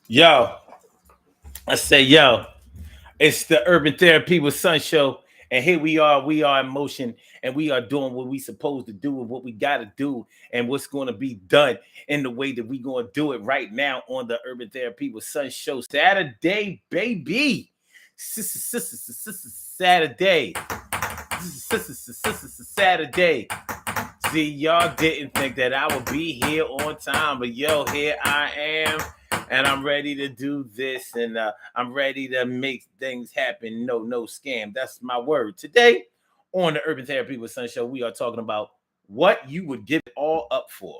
Yo, I say, yo, it's the Urban Therapy with Sun Show. And here we are in motion, and we are doing what we supposed to do and what we got to do and what's going to be done in the way that we going to do it right now on the Urban Therapy with Sun Show. Saturday, baby. Saturday. Saturday. See, y'all didn't think that I would be here on time, but yo, here I am, and I'm ready to do this, and I'm ready to make things happen. No scam. That's my word. Today on the Urban Therapy with Sun Show, we are talking about what you would give it all up for.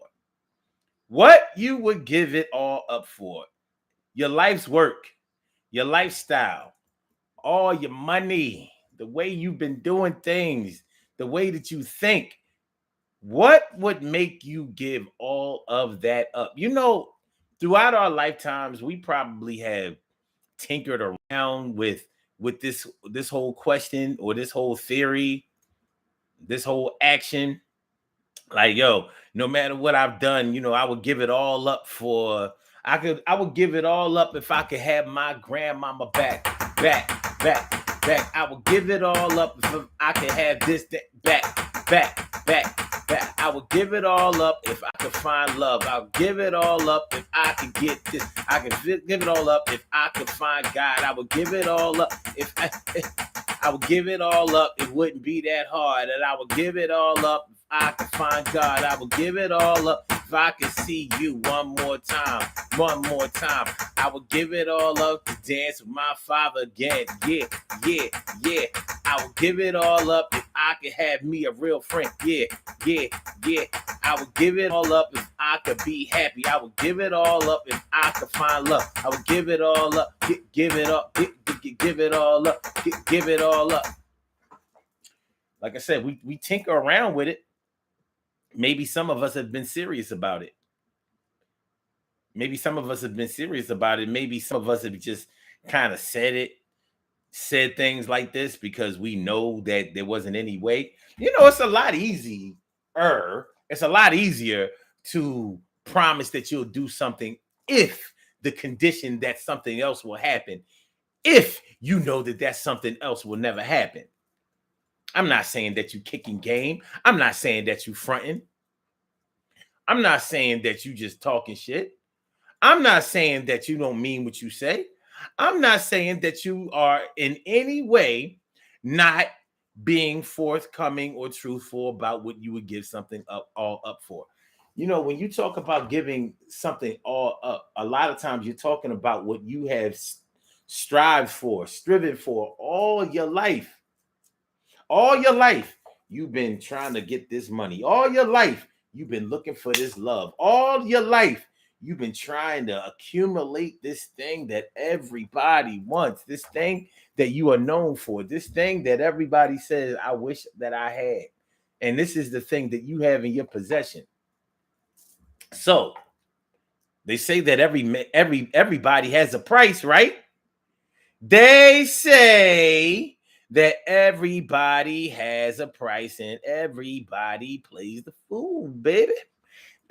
What you would give it all up for. Your life's work, your lifestyle, all your money, the way you've been doing things, the way that you think. What would make you give all of that up? Throughout our lifetimes, we probably have tinkered around with this whole question or this whole theory, this whole action. Like, yo, no matter what I've done, I would give it all up for I would give it all up if I could have my grandmama back. I would give it all up if I could have this back. I would give it all up if I could find love. I'll give it all up if I could get this. I could give it all up if I could find God. I would give it all up I would give it all up. It wouldn't be that hard. And I would give it all up if I could find God. I would give it all up if I could see you one more time. I would give it all up to dance with my father again. Yeah. I would give it all up if I could have me a real friend. Yeah. I would give it all up if I could be happy. I would give it all up if I could find love. I would give it all up. Give it up. Give it all up. Give it all up. Like I said, we tinker around with it. Maybe some of us have been serious about it. Maybe some of us have just kind of said things like this because we know that there wasn't any way. It's a lot easier. It's a lot easier to promise that you'll do something if the condition that something else will happen, if you know that something else will never happen. I'm not saying that you kicking game. I'm not saying that you fronting. I'm not saying that you just talking shit. I'm not saying that you don't mean what you say. I'm not saying that you are in any way not being forthcoming or truthful about what you would give something all up for. When you talk about giving something all up, a lot of times you're talking about what you have striven for all your life. All your life, you've been trying to get this money. All your life, you've been looking for this love. All your life, you've been trying to accumulate this thing that everybody wants, this thing that you are known for, this thing that everybody says, I wish that I had. And this is the thing that you have in your possession. So they say that everybody has a price, right? They say that everybody has a price and everybody plays the fool, baby.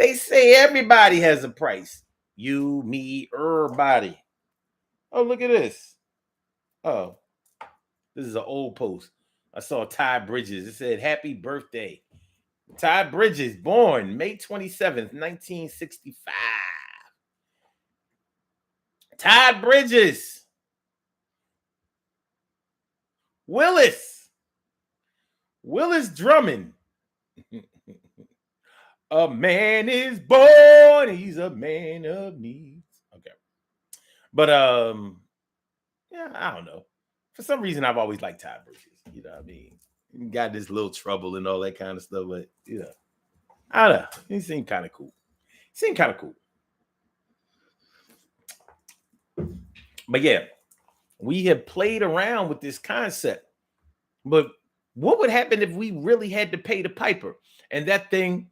They say everybody has a price. You, me, everybody. Oh, look at this. Oh, this is an old post. I saw Ty Bridges. It said, Happy birthday. Ty Bridges, born May 27th, 1965. Ty Bridges. Willis Drummond. A man is born, he's a man of needs. Okay. But yeah, I don't know. For some reason I've always liked Ty Bridges. You know what I mean? He got this little trouble and all that kind of stuff, but I don't know. He seemed kind of cool. But yeah, we have played around with this concept. But what would happen if we really had to pay the piper? And that thing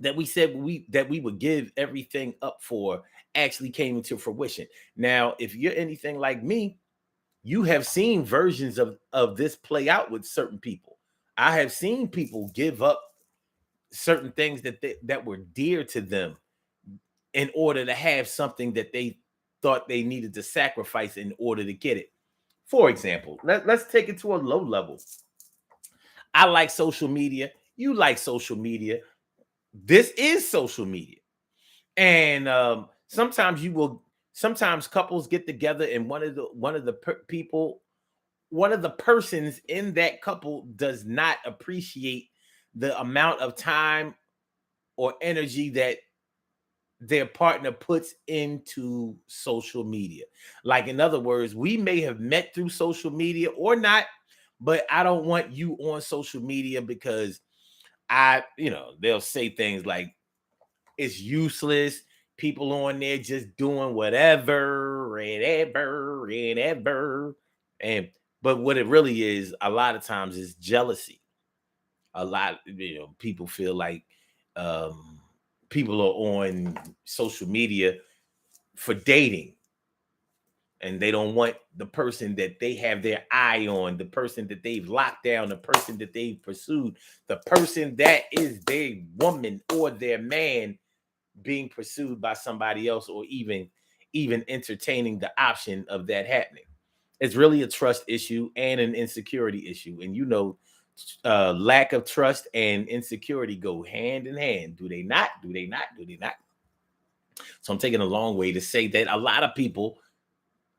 that we said we would give everything up for actually came into fruition. Now, if you're anything like me, you have seen versions of this play out with certain people. I have seen people give up certain things that were dear to them in order to have something that they thought they needed to sacrifice in order to get it. For example, let's take it to a low level. I like social media. You like social media. This is social media. And sometimes couples get together and one of the persons in that couple does not appreciate the amount of time or energy that their partner puts into social media. Like, in other words, we may have met through social media or not, but I don't want you on social media because they'll say things like it's useless. People on there just doing whatever and ever and ever. And but what it really is, a lot of times, is jealousy. A lot, people feel like um, people are on social media for dating, and they don't want the person that they have their eye on, the person that they've locked down, the person that they've pursued, the person that is their woman or their man being pursued by somebody else, or even entertaining the option of that happening. It's really a trust issue and an insecurity issue. And lack of trust and insecurity go hand in hand. Do they not? Do they not? Do they not? So I'm taking a long way to say that a lot of people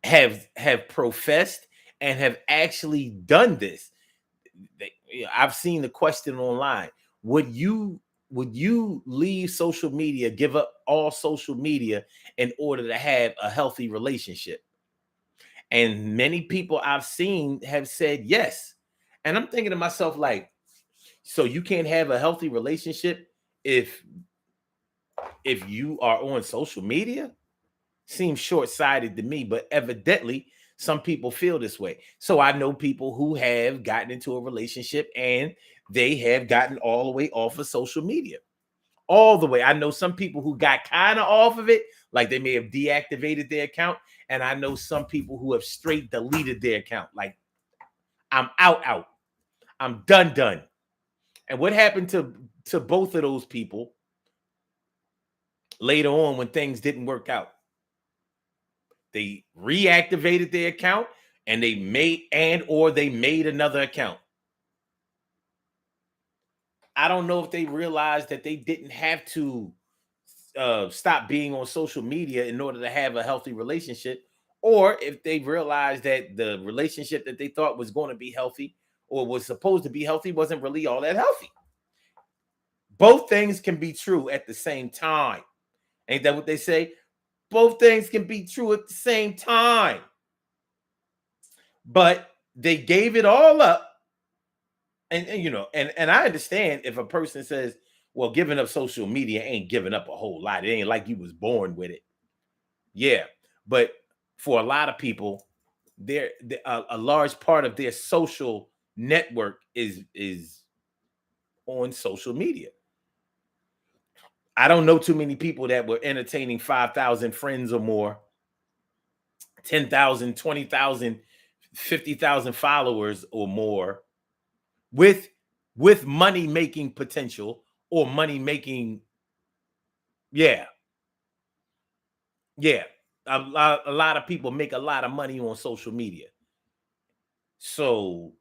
have professed and have actually done this. I've seen the question online: would you leave social media, give up all social media in order to have a healthy relationship? And many people I've seen have said yes. And I'm thinking to myself, like, so you can't have a healthy relationship if you are on social media? Seems short-sighted to me, but evidently some people feel this way. So I know people who have gotten into a relationship and they have gotten all the way off of social media. All the way. I know some people who got kind of off of it, like they may have deactivated their account. And I know some people who have straight deleted their account. Like, I'm out. I'm done. And what happened to both of those people later on when things didn't work out? They reactivated their account and they made another account. I don't know if they realized that they didn't have to stop being on social media in order to have a healthy relationship, or if they realized that the relationship that they thought was going to be healthy or was supposed to be healthy wasn't really all that healthy. Both things can be true at the same time. Ain't that what they say? Both things can be true at the same time. But they gave it all up. And I understand if a person says, well, giving up social media ain't giving up a whole lot. It ain't like you was born with it. Yeah. But for a lot of people, a large part of their social network is on social media. I don't know too many people that were entertaining 5,000 friends or more, 10,000, 20,000, 50,000 followers or more with money making potential or money making. Yeah. Yeah. A lot of people make a lot of money on social media. So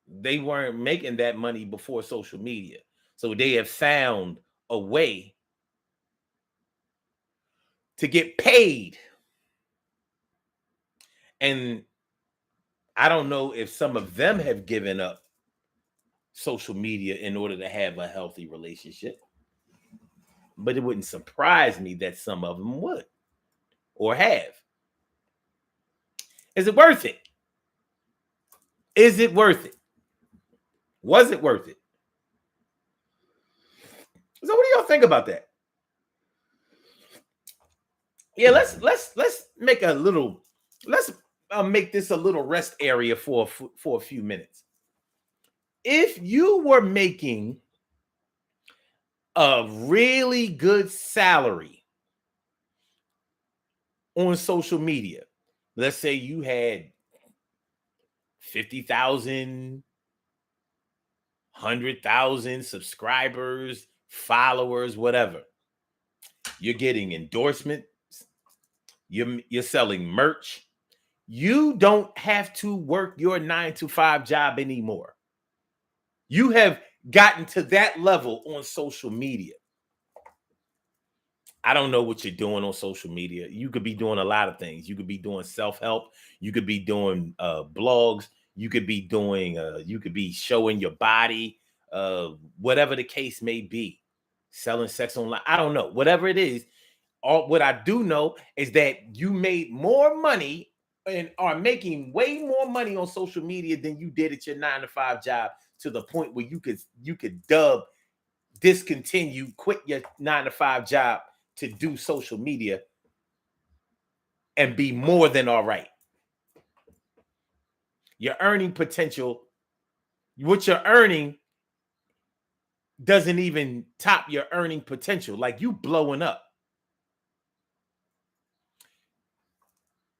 they weren't making that money before social media. So they have found a way to get paid. And I don't know if some of them have given up social media in order to have a healthy relationship, but it wouldn't surprise me that some of them would or have. Is it worth it? Is it worth it? Was it worth it? So what do y'all think about that? Yeah, let's make a little let's make this a little rest area for a few minutes. If you were making a really good salary on social media, let's say you had 50,000, 100,000 subscribers, followers, whatever. You're getting endorsements, You're selling merch. You don't have to work your 9 to 5 job anymore. You have gotten to that level on social media. I don't know what you're doing on social media. You could be doing a lot of things. You could be doing self-help. You could be doing blogs. You could be showing your body, whatever the case may be, selling sex online. I don't know. Whatever it is, what I do know is that you made more money and are making way more money on social media than you did at your 9 to 5 job, to the point where you could discontinue, quit your 9 to 5 job to do social media and be more than all right. Your earning potential, what you're earning, doesn't even top your earning potential. Like, you blowing up.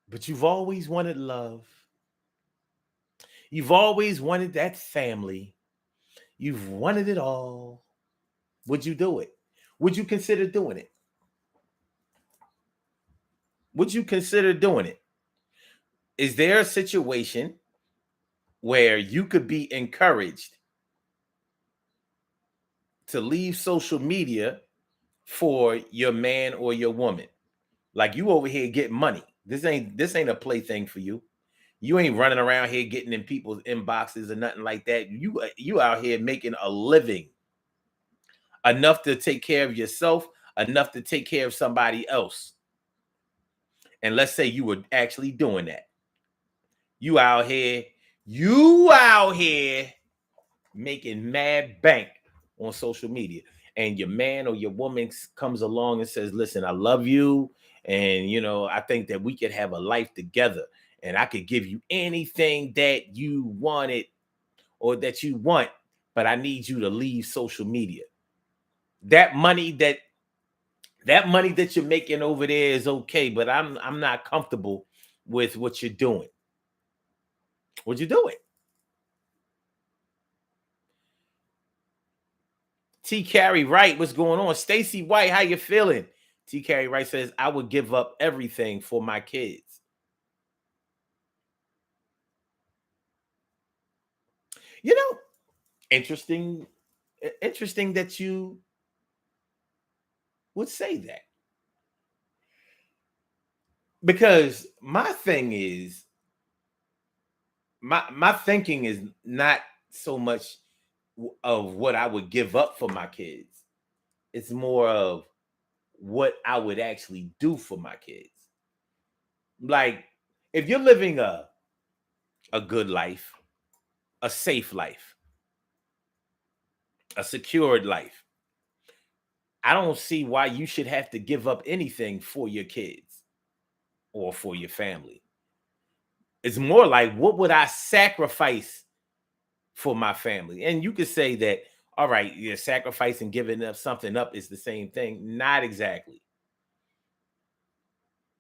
But you've always wanted love. You've always wanted that family. You've wanted it all. Would you do it? Would you consider doing it? Would you consider doing it? Is there a situation where you could be encouraged to leave social media for your man or your woman? Like, you over here getting money. This ain't a plaything for you. You ain't running around here getting in people's inboxes or nothing like that. You out here making a living, enough to take care of yourself, enough to take care of somebody else. And let's say you were actually doing that. You out here making mad bank on social media. And your man or your woman comes along and says, listen, I love you. And, I think that we could have a life together. And I could give you anything that you wanted or that you want, but I need you to leave social media. That money that you're making over there is okay, but I'm not comfortable with what you're doing. Would you do it? T. Carey Wright, what's going on? Stacy White, how you feeling? T. Carey Wright says, I would give up everything for my kids. You know, interesting that you would say that. Because my thinking is not so much of what I would give up for my kids. It's more of what I would actually do for my kids. Like, if you're living a good life, a safe life, a secured life, I don't see why you should have to give up anything for your kids or for your family. It's more like, what would I sacrifice for my family? And you could say that, all right, you're sacrificing, giving up something up is the same thing. Not exactly.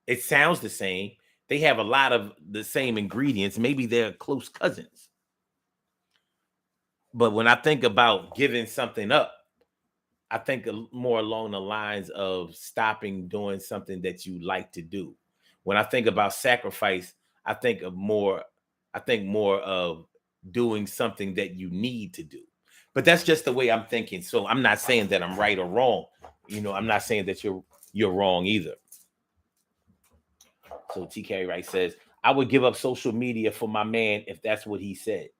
It sounds the same. They have a lot of the same ingredients. Maybe they're close cousins. But when I think about giving something up, I think more along the lines of stopping doing something that you like to do. When I think about sacrifice, I think more of doing something that you need to do. But that's just the way I'm thinking. So I'm not saying that I'm right or wrong. I'm not saying that you're wrong either. So TK Wright says, I would give up social media for my man if that's what he said.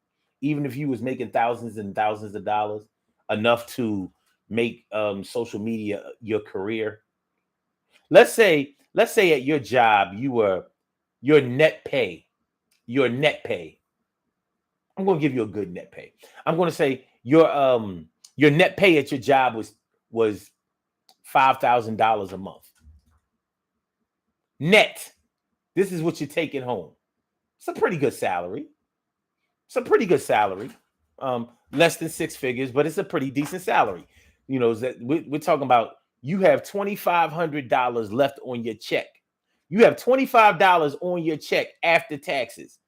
Even if he was making thousands and thousands of dollars, enough to make social media your career. Let's say at your job, your net pay, your net pay. I'm going to give you a good net pay. I'm going to say your net pay at your job was $5,000 a month. Net. This is what you're taking home. It's a pretty good salary. It's a pretty good salary. Less than 6 figures, but it's a pretty decent salary. We're talking about, you have $2,500 left on your check. You have $25 on your check after taxes.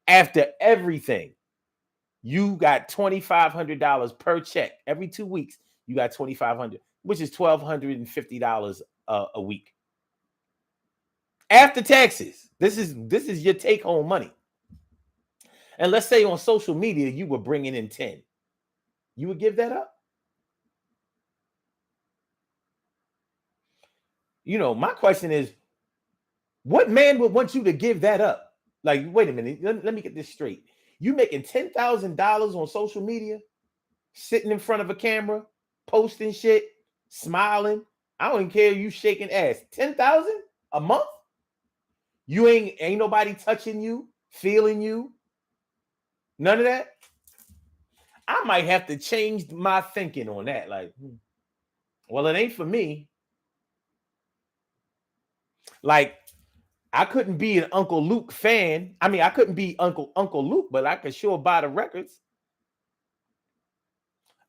After everything, you got $2,500 per check. Every 2 weeks, you got $2,500, which is $1,250 a week. After taxes, this is your take home money. And let's say on social media you were bringing in 10. You would give that up? My question is, what man would want you to give that up? Like, wait a minute, let me get this straight. You making $10,000 on social media, sitting in front of a camera, posting shit, smiling. I don't even care if you shaking ass. 10,000 a month? You ain't nobody touching you, feeling you, none of that. I might have to change my thinking on that. Like, well, it ain't for me. Like, I couldn't be an Uncle Luke fan. I mean, I couldn't be Uncle Luke, but I could sure buy the records.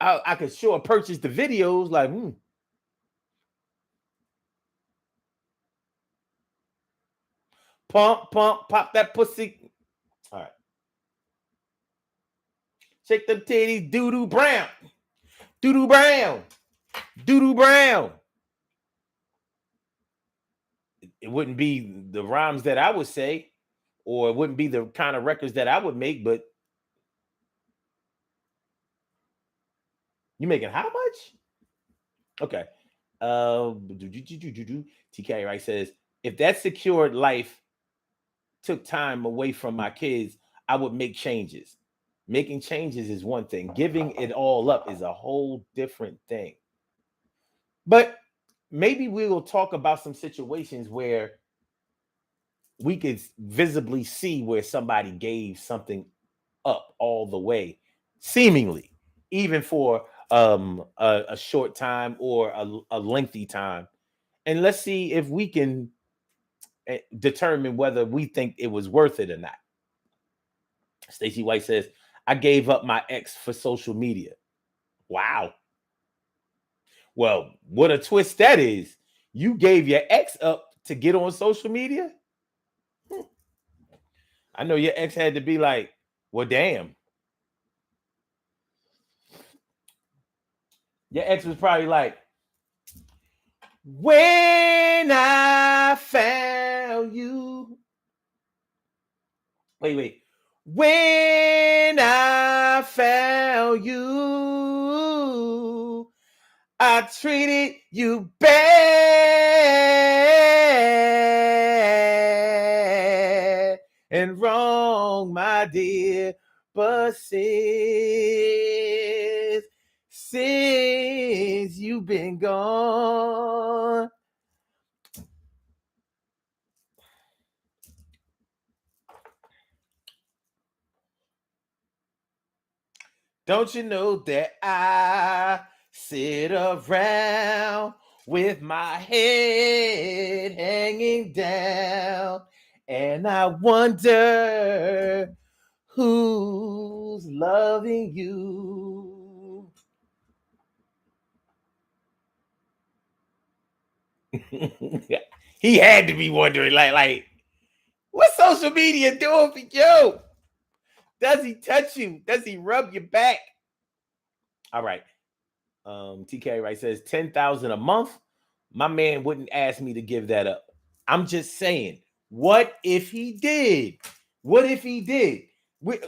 I could sure purchase the videos. Like, pump, pop that pussy. All right, shake them titties, doo doo brown, doo doo brown, doo doo brown. It wouldn't be the rhymes that I would say, or it wouldn't be the kind of records that I would make. But you making how much? Okay. TK right says, if that secured life took time away from my kids, I would make changes. Making changes is one thing. Giving it all up is a whole different thing. But maybe we will talk about some situations where we could visibly see where somebody gave something up all the way, seemingly, even for a short time or a lengthy time. And let's see if we can determine whether we think it was worth it or not. Stacey White says, I gave up my ex for social media. Wow. Well, what a twist that is. You gave your ex up to get on social media? I know your ex had to be like, well, damn. Your ex was probably like, when I found you. Wait. When I found you, I treated you bad and wrong, my dear. But since you've been gone, don't you know that I sit around with my head hanging down and I wonder who's loving you? He had to be wondering, like, what's social media doing for you? Does he touch you? Does he rub your back? All right. TK right says 10,000 a month. My man wouldn't ask me to give that up. I'm just saying, what if he did? What if he did? We're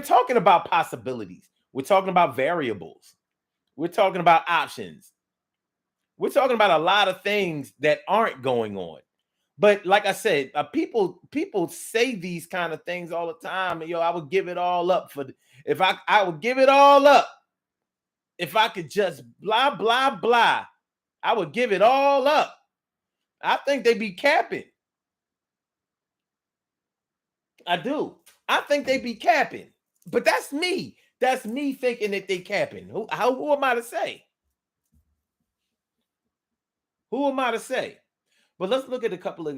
talking about possibilities. We're talking about variables. We're talking about options. We're talking about a lot of things that aren't going on. But like I said, people say these kind of things all the time. And, I would give it all up if I would give it all up if I could just blah blah blah. I would give it all up. I think they be capping. I do. I think they be capping. But that's me. That's me thinking that they capping. Who am I to say? Who am I to say? But let's look at a couple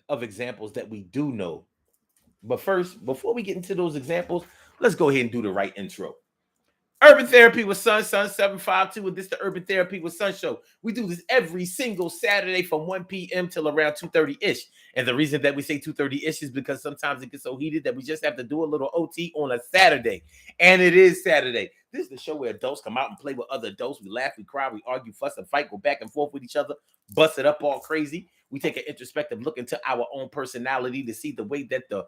of examples that we do know. But first, before we get into those examples, let's go ahead and do the right intro. Urban Therapy with Sun 752, and this is the Urban Therapy with Sun show. We do this every single Saturday from 1 p.m. till around 2:30-ish. And the reason that we say 2:30-ish is because sometimes it gets so heated that we just have to do a little OT on a Saturday. And it is Saturday. This is the show where adults come out and play with other adults. We laugh, we cry, we argue, fuss, and fight, go back and forth with each other, bust it up all crazy. We take an introspective look into our own personality to see the way that the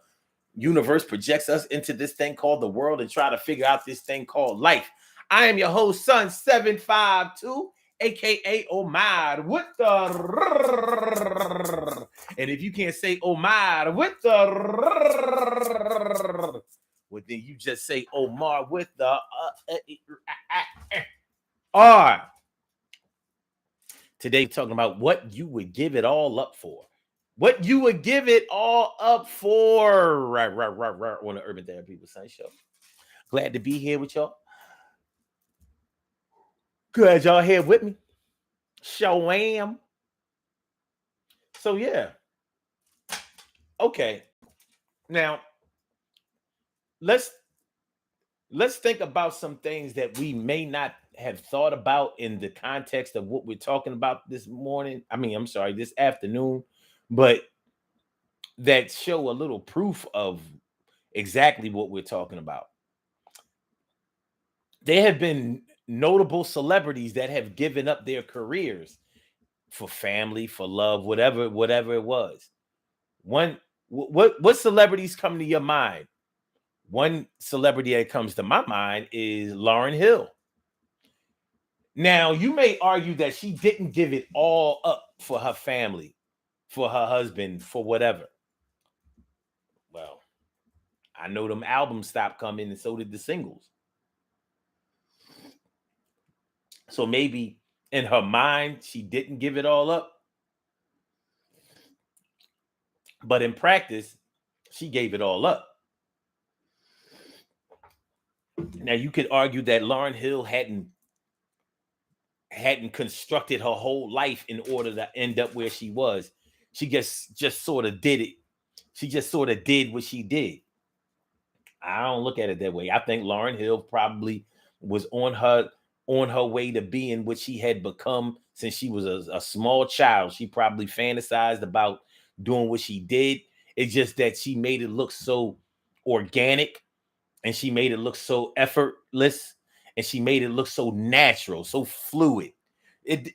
universe projects us into this thing called the world and try to figure out this thing called life. I am your host, Sun 752, aka Omar with the. And if you can't say Omar with the, well, then you just say Omar with the R. Today, we're talking about what you would give it all up for. What you would give it all up for. Right, on the Urban Therapy with Sun show. Glad to be here with y'all. Glad y'all here with me. Show am. So yeah. Okay. Now, let's think about some things that we may not have thought about in the context of what we're talking about this afternoon, but that show a little proof of exactly what we're talking about. There have been notable celebrities that have given up their careers for family, for love, whatever it was. What celebrities come to your mind? One celebrity that comes to my mind is Lauryn Hill. Now, you may argue that she didn't give it all up for her family, for her husband, for whatever. Well, I know them albums stopped coming and so did the singles. So maybe in her mind, she didn't give it all up. But in practice, she gave it all up. Now, you could argue that Lauryn Hill hadn't constructed her whole life in order to end up where she was. She just sort of did it. She just sort of did what she did. I don't look at it that way. I think Lauryn Hill probably was on her way to being what she had become since she was a small child. She probably fantasized about doing what she did. It's just that she made it look so organic and she made it look so effortless and she made it look so natural, so fluid. It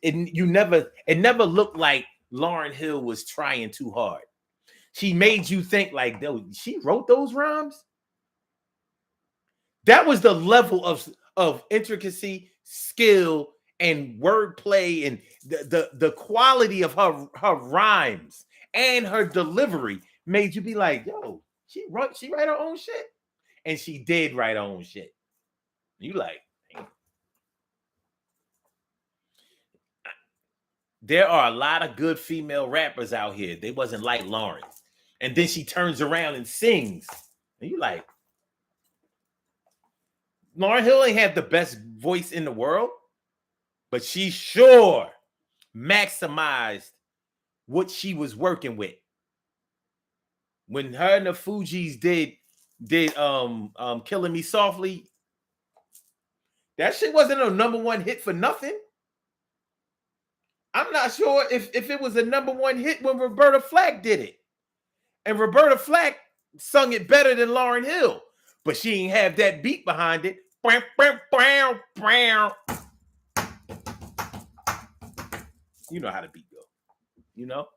never looked like Lauryn Hill was trying too hard. She made you think like, she wrote those rhymes. That was the level of intricacy, skill, and wordplay, and the quality of her rhymes and her delivery made you be like, yo, she write her own shit. And she did write her own shit. You like, man. There are a lot of good female rappers out here. They wasn't like Lauryn. And then she turns around and sings. And you like, Lauryn Hill ain't have the best voice in the world, but she sure maximized what she was working with. When her and the Fugees did Killing Me Softly, that shit wasn't a number one hit for nothing. I'm not sure if it was a number one hit when Roberta Flack did it. And Roberta Flack sung it better than Lauryn Hill, but she ain't have that beat behind it. You know how the beat go, you know?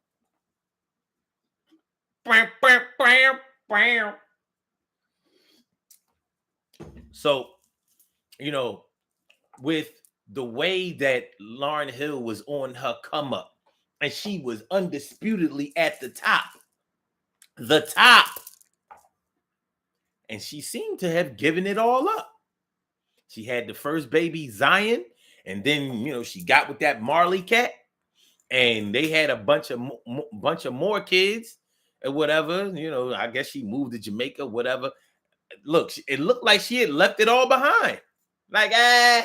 So, you know, with the way that Lauryn Hill was on her come up, and she was undisputedly at the top. And she seemed to have given it all up. She had the first baby, Zion, and then, she got with that Marley cat, and they had a bunch of more kids or whatever. I guess she moved to Jamaica, whatever. Look, it looked like she had left it all behind. Like, her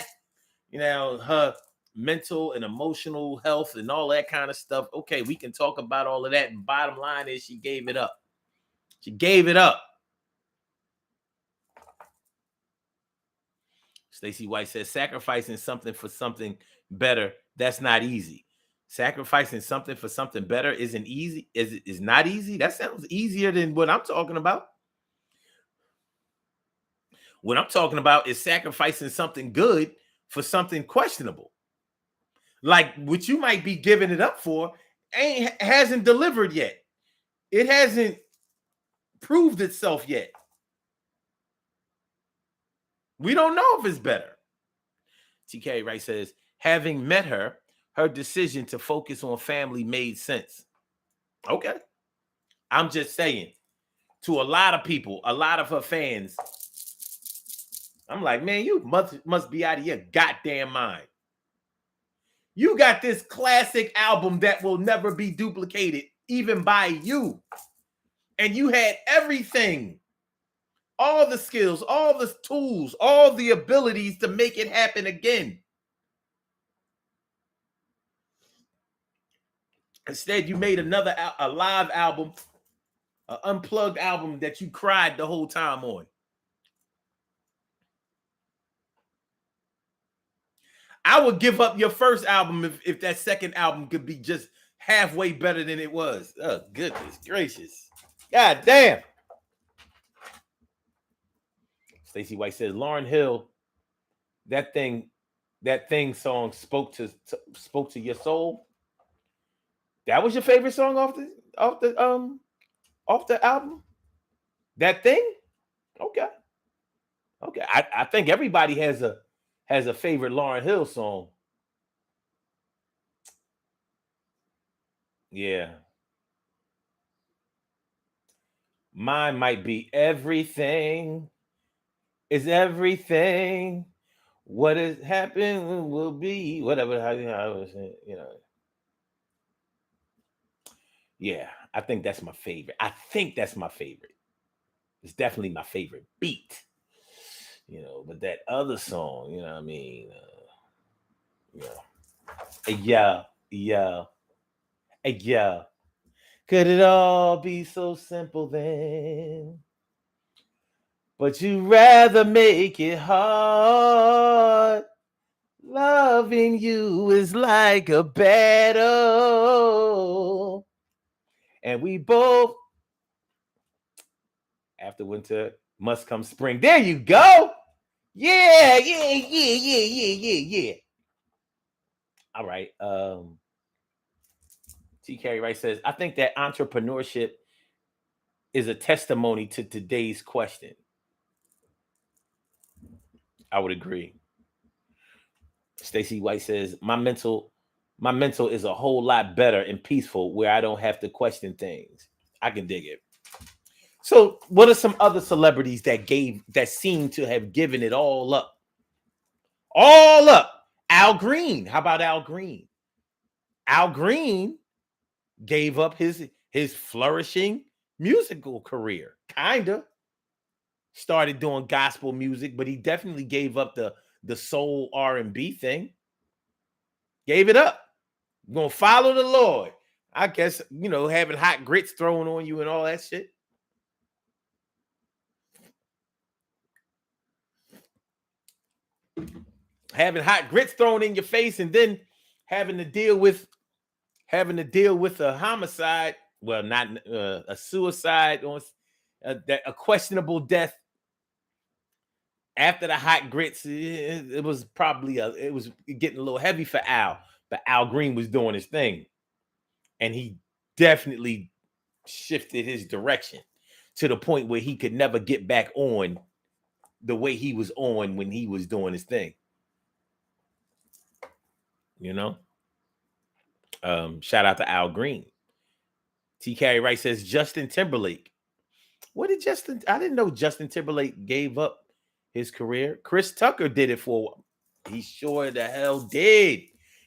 mental and emotional health and all that kind of stuff. Okay, we can talk about all of that. And bottom line is she gave it up. She gave it up. Stacey White says sacrificing something for something better, that's not easy. Sacrificing something for something better isn't easy. Is not easy. That sounds easier than what I'm talking about. What I'm talking about is sacrificing something good for something questionable. Like what you might be giving it up for hasn't delivered yet. It hasn't proved itself yet. We don't know if it's better. TK Wright says, having met her, her decision to focus on family made sense. Okay. I'm just saying, to a lot of people, a lot of her fans, I'm like, man, you must be out of your goddamn mind. You got this classic album that will never be duplicated, even by you. And you had everything, all the skills, all the tools, all the abilities to make it happen again. Instead, you made a live album, an unplugged album that you cried the whole time on. I would give up your first album if that second album could be just halfway better than it was. Oh, goodness gracious. God damn. Stacey White says, Lauryn Hill, that thing song spoke to your soul. That was your favorite song off the album? That thing? Okay. Okay. I think everybody has a favorite Lauryn Hill song. Yeah. Mine might be Everything is Everything. What has happened will be whatever. How I was, Yeah, I think that's my favorite. I think that's my favorite. It's definitely my favorite beat. But that other song, you know what I mean? Yeah, yeah, yeah. Could it all be so simple then? But you rather make it hard. Loving you is like a battle. And we both, after winter, must come spring. There you go. Yeah. All right. T. Carey Wright says, I think that entrepreneurship is a testimony to today's question. I would agree. Stacey White says, my mental is a whole lot better and peaceful where I don't have to question things. I can dig it. So what are some other celebrities that seem to have given it all up? All up. Al Green. How about Al Green? Al Green gave up his flourishing musical career. Kinda. Started doing gospel music, but he definitely gave up the soul R&B thing. Gave it up. Gonna follow the Lord. I guess, having hot grits thrown on you and all that shit. Having hot grits thrown in your face and then having to deal with a homicide, well, not a suicide, or a questionable death after the hot grits. It was probably it was getting a little heavy for Al, but Al Green was doing his thing, and he definitely shifted his direction to the point where he could never get back on the way he was on when he was doing his thing. Shout out to Al Green. T. Carey Wright says Justin Timberlake. What did Justin? I didn't know Justin Timberlake gave up his career. Chris Tucker did it for a while. He sure the hell did.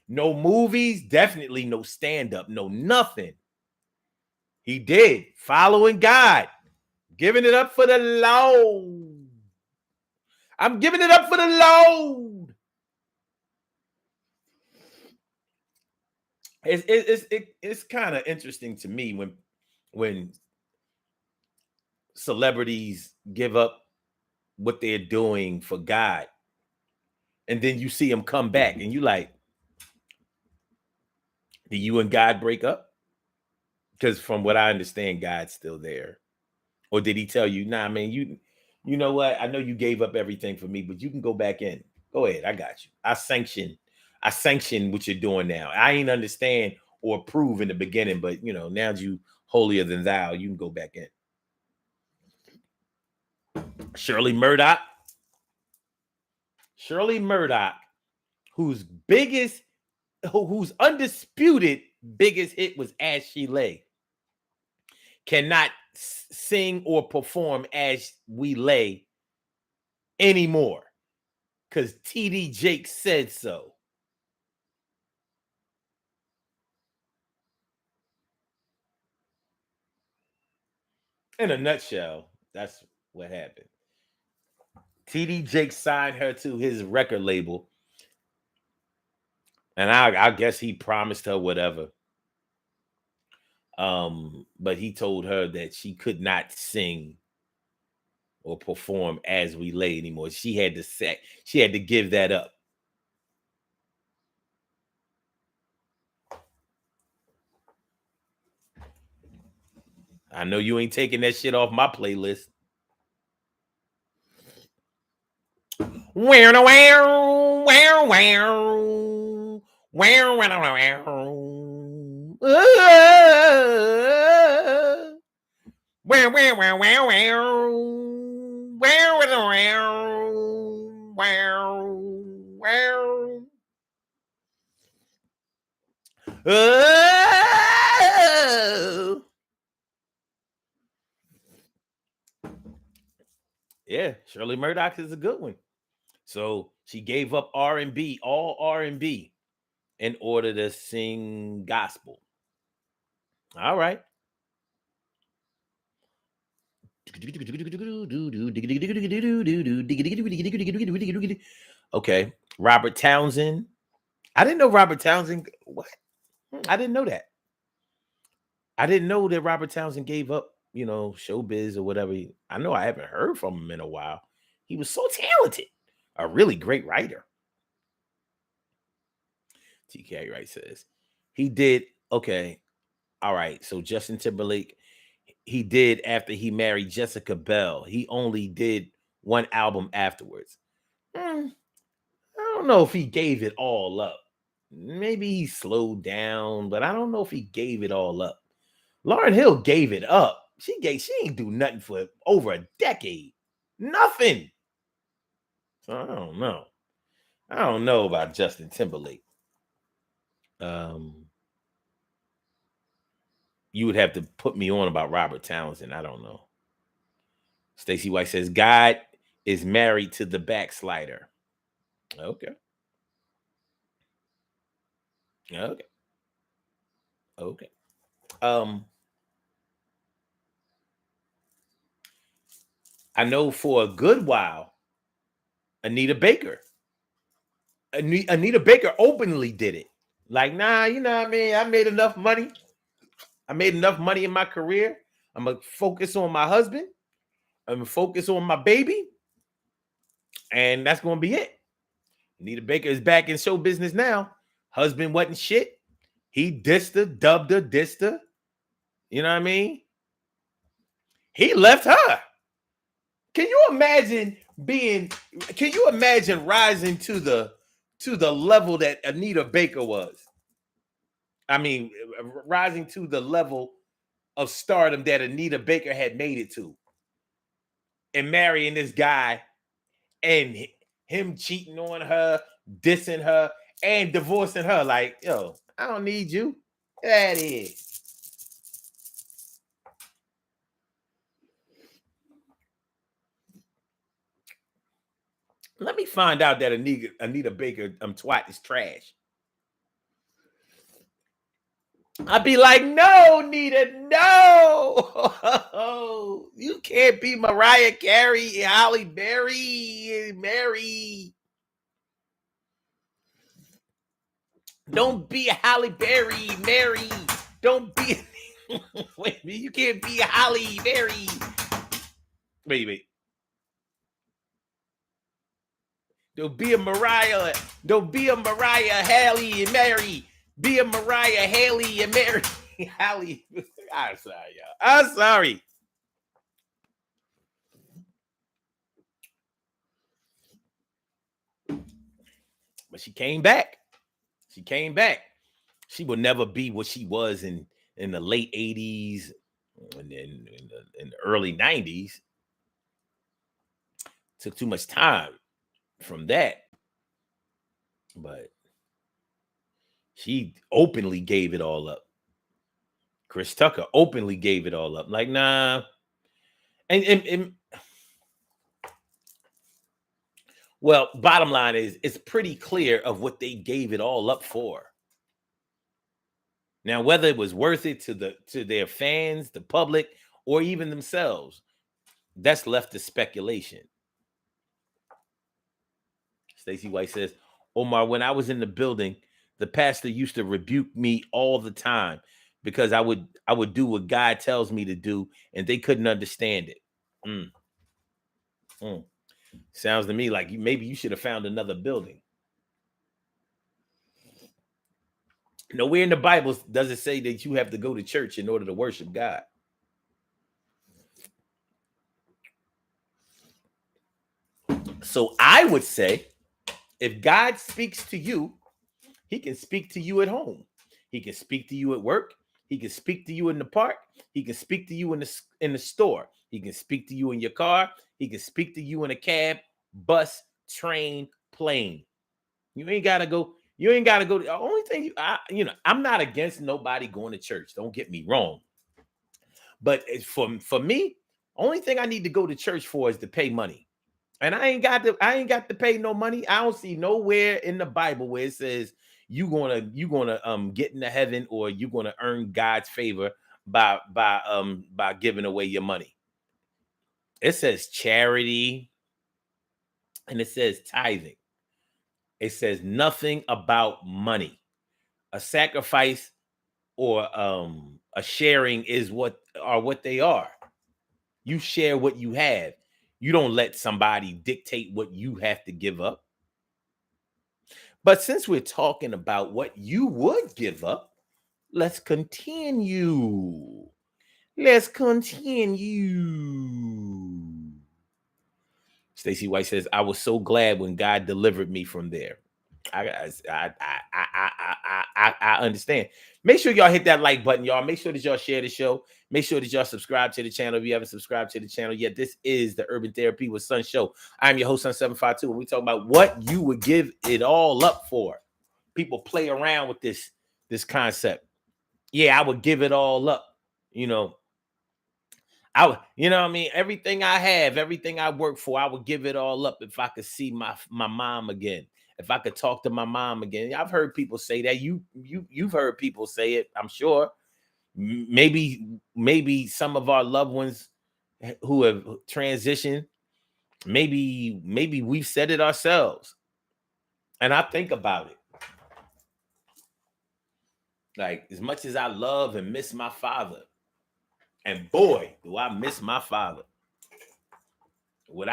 No movies, definitely no stand-up, no nothing. He did. Following God. Giving it up for the Lord. I'm giving it up for the Lord. It's kind of interesting to me when celebrities give up what they're doing for God. And then you see him come back and you like, did you and God break up? Because from what I understand, God's still there. Or did he tell you, nah, man, you know what? I know you gave up everything for me, but you can go back in. Go ahead, I got you. I sanction what you're doing now. I ain't understand or approve in the beginning, but now that you holier than thou, you can go back in. Shirley Murdoch. Shirley Murdoch, whose undisputed biggest hit was As She Lay, cannot sing or perform As We Lay anymore because TD Jakes said so. In a nutshell, that's what happened. TD Jakes signed her to his record label, and I guess he promised her whatever. But he told her that she could not sing or perform As We Lay anymore. She had to give that up. I know you ain't taking that shit off my playlist. Yeah, Shirley Murdoch is a good one. So she gave up R&B, all R&B, in order to sing gospel. All right. Okay. Robert Townsend. I didn't know Robert Townsend. What? I didn't know that. I didn't know that Robert Townsend gave up, showbiz or whatever. I know I haven't heard from him in a while. He was so talented. A really great writer. TK Wright says he did. Okay. All right. So Justin Timberlake, he did after he married Jessica Bell. He only did one album afterwards. I don't know if he gave it all up. Maybe he slowed down, but I don't know if he gave it all up. Lauryn Hill gave it up. She ain't do nothing for over a decade. Nothing. So I don't know. I don't know about Justin Timberlake. You would have to put me on about Robert Townsend. I don't know. Stacey White says God is married to the backslider. Okay. Okay. Okay. I know for a good while, Anita Baker openly did it. Like, nah, you know what I mean? I made enough money. I made enough money in my career. I'm going to focus on my husband. I'm going to focus on my baby. And that's going to be it. Anita Baker is back in show business now. Husband wasn't shit. He dissed her, dubbed her, dissed her. You know what I mean? He left her. Can you imagine rising to the level that Anita Baker was? I mean, rising to the level of stardom that Anita Baker had made it to, and marrying this guy, and him cheating on her, dissing her, and divorcing her. Like, yo, I don't need you. That is. Let me find out that Anita Baker twat is trash. I'd be like, no, Nita, no. You can't be Mariah Carey, Halle Berry, Mary. Don't be Halle Berry, Mary. Don't be. Wait a minute, you can't be Halle Berry. Wait. Don't be a Mariah. Don't be a Mariah, Haley, and Mary. Be a Mariah, Haley, and Mary. Haley. I'm sorry, y'all. I'm sorry. But she came back. She came back. She will never be what she was in the late 80s and in the early 90s. Took too much time from that. But she openly gave it all up. Chris Tucker openly gave it all up. Like, nah. And well, bottom line is it's pretty clear of what they gave it all up for. Now, whether it was worth it to their fans, the public, or even themselves, that's left to speculation. Stacey White says, Omar, when I was in the building, the pastor used to rebuke me all the time because I would do what God tells me to do, and they couldn't understand it. Mm. Mm. Sounds to me like maybe you should have found another building. Nowhere in the Bible does it say that you have to go to church in order to worship God. So I would say, if God speaks to you, he can speak to you at home. He can speak to you at work. He can speak to you in the park. He can speak to you in the store. He can speak to you in your car. He can speak to you in a cab, bus, train, plane. You ain't gotta go. You ain't gotta go. The only thing I'm not against nobody going to church. Don't get me wrong. But for me, only thing I need to go to church for is to pay money. And I ain't got to pay no money. I don't see nowhere in the Bible where it says you gonna get into heaven or you're gonna earn God's favor by giving away your money. It says charity and it says tithing. It says nothing about money. A sacrifice or a sharing is what they are. You share what you have. You don't let somebody dictate what you have to give up. But since we're talking about what you would give up, let's continue. Let's continue. Stacey White says, I was so glad when God delivered me from there. I understand. Make sure y'all hit that like button, y'all. Make sure that y'all share the show. Make sure that y'all subscribe to the channel if you haven't subscribed to the channel yet. This is the Urban Therapy with Sun show. I'm your host, Sun752, and we talk about what you would give it all up for. People play around with this concept. Yeah, I would give it all up. I mean, everything I have, everything I work for, I would give it all up if I could see my mom again. If I could talk to my mom again. I've heard people say that. You've heard people say it, I'm sure. Maybe some of our loved ones who have transitioned, maybe we've said it ourselves. And I think about it. Like, as much as I love and miss my father, and boy, do I miss my father. What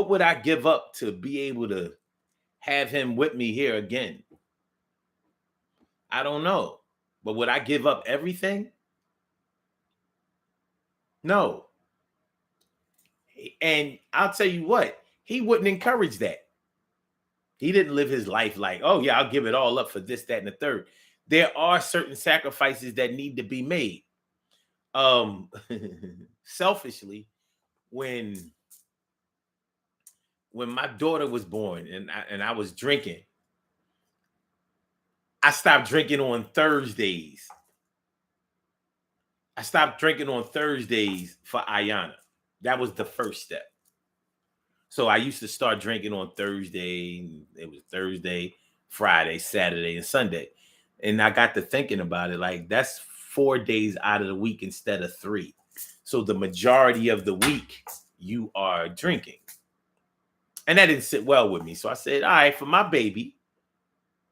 would I give up to be able to have him with me here again? I don't know. But would I give up everything? No. And I'll tell you what, he wouldn't encourage that. He didn't live his life like, oh yeah, I'll give it all up for this, that, and the third. There are certain sacrifices that need to be made. Selfishly, when my daughter was born and I was drinking, I stopped drinking on Thursdays. I stopped drinking on Thursdays for Ayana. That was the first step. So I used to start drinking on Thursday. It was Thursday, Friday, Saturday, and Sunday. And I got to thinking about it. Like, that's 4 days out of the week instead of 3. So the majority of the week you are drinking. And that didn't sit well with me. So I said, all right, for my baby,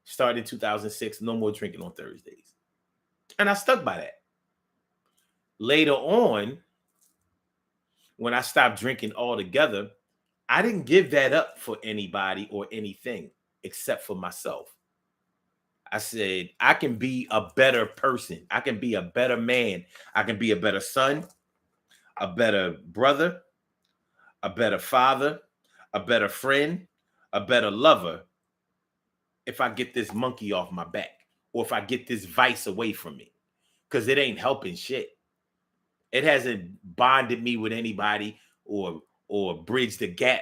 started in 2006, no more drinking on Thursdays. And I stuck by that. Later on, when I stopped drinking altogether, I didn't give that up for anybody or anything except for myself. I said, I can be a better person. I can be a better man. I can be a better son, a better brother, a better father, a better friend, a better lover if I get this monkey off my back or if I get this vice away from me. Because it ain't helping shit. It hasn't bonded me with anybody or bridged the gap